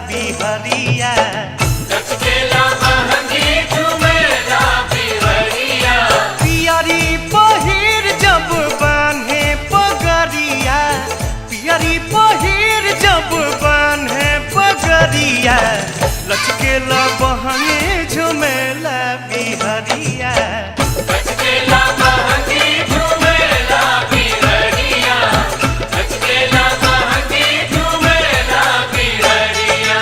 बिहरिया। लचकेला बहंगी झूमेला बिहरिया। पियरी पहिर जब बान्हे पगरिया, पियरी पहिर जब बान्हे पगरिया, लचकेला बहंगी झूमेला बिहरिया। लचकेला बहंगी झूमेला बिहरिया। लचकेला बहंगी झूमेला बिहरिया।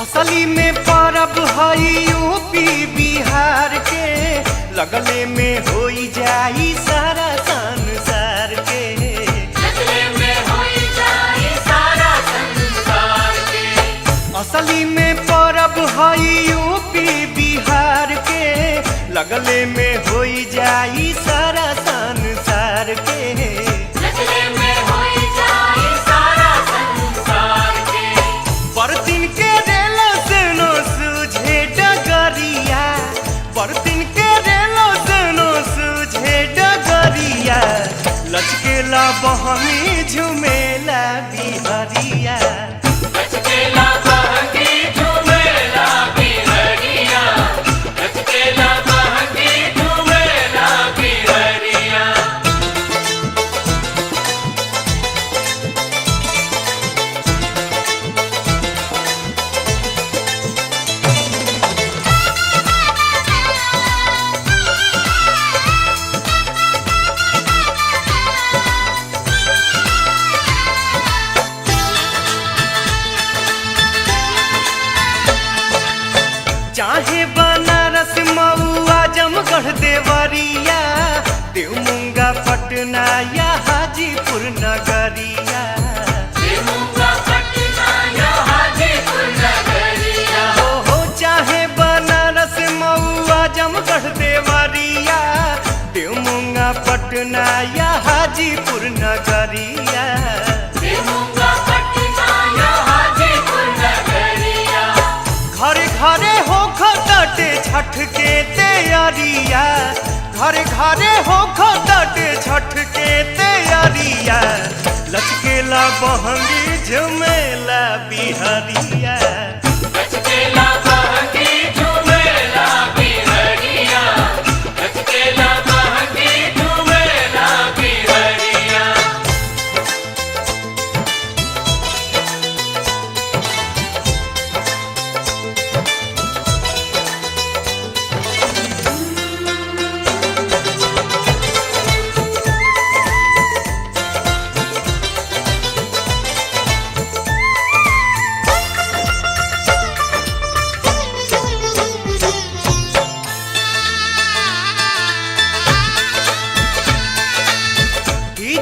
असली में परब हई यूपी बिहार के, लगले में होई जाई सारा संसार के। लगले में होई जाई सारा संसार के। असली में परब हई यूपी बिहार के, लगले में होई जाई सारा संसार के। लगले में होई जाई सारा संसार के। बरतिन के रेलो सुनो सूझे डगरिया, बरतिन के रेलो सुनो सूझे डगरिया, लचकेला बहंगी झूमेला बिहरिया। लचकेला बहंगी झूमेला बिहरिया। लचकेला बहंगी झूमेला बिहरिया। चाहे बनारस मऊ आजमगढ़ देवरिया, देवमुंगा पटना या हाजीपुर नगरिया। देवमुंगा पटना या हाजीपुर नगरिया। हो चाहे बनारस मऊ आजमगढ़ देवरिया, देवमुंगा पटना या हाजीपुर नगरिया। देवमुंगा पटना या हाजीपुर नगरिया। घरे घरे हो खटे छठ के तैयारिया, घरे घरे हो खटे छठ के तैयारिया, लचकेला बहंगी झूमेला बिहरिया। लचकेला बहंगी झूमेला बिहरिया। लचकेला बहंगी झूमेला बिहरिया।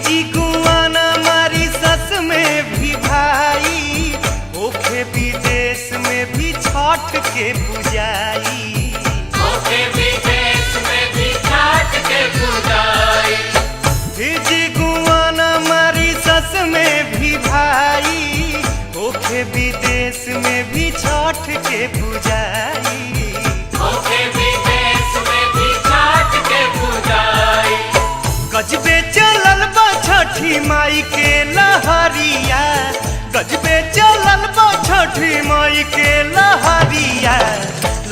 जी गुआना मारी सस में भी भाई, ओखे विदेश में भी छठ के पुजाई। ओके विदेश में भी छठ के पूजाई। जी गुआना मारी सस में भी भाई, ओखे विदेश में भी छठ के पुजाई। ओके विदेश में भी छठ के पूजाई। गजबे चलल बा छठी माई के लहरिया, गजबे चलल बा छठी माई के लहरिया,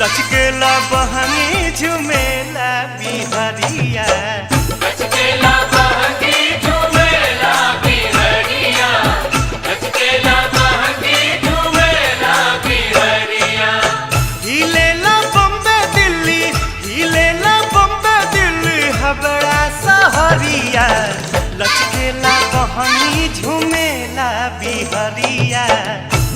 लचकेला बहंगी झूमेला बिहरिया। लचकेला बहंगी झूमेला बिहरिया। लचकेला बहंगी झूमेला बिहरिया। हिलेला बम्बे दिल्ली, हिलेला बम्बे दिल्ली हबड़ा सहरिया, लचकेला बहंगी झूमेला बिहरिया।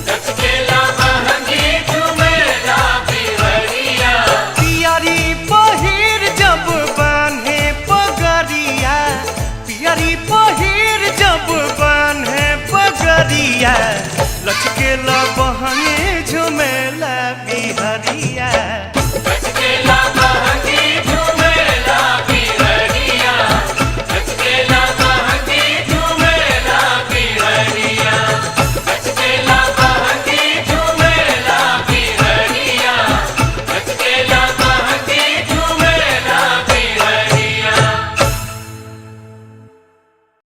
लचकेला बहंगी झूमेला बिहरिया। पियरी पहिर जब बान्हे पगरिया, पियरी पहिर जब बान्हे पगरिया, लचकेला बहंगी झुमेला बिहारी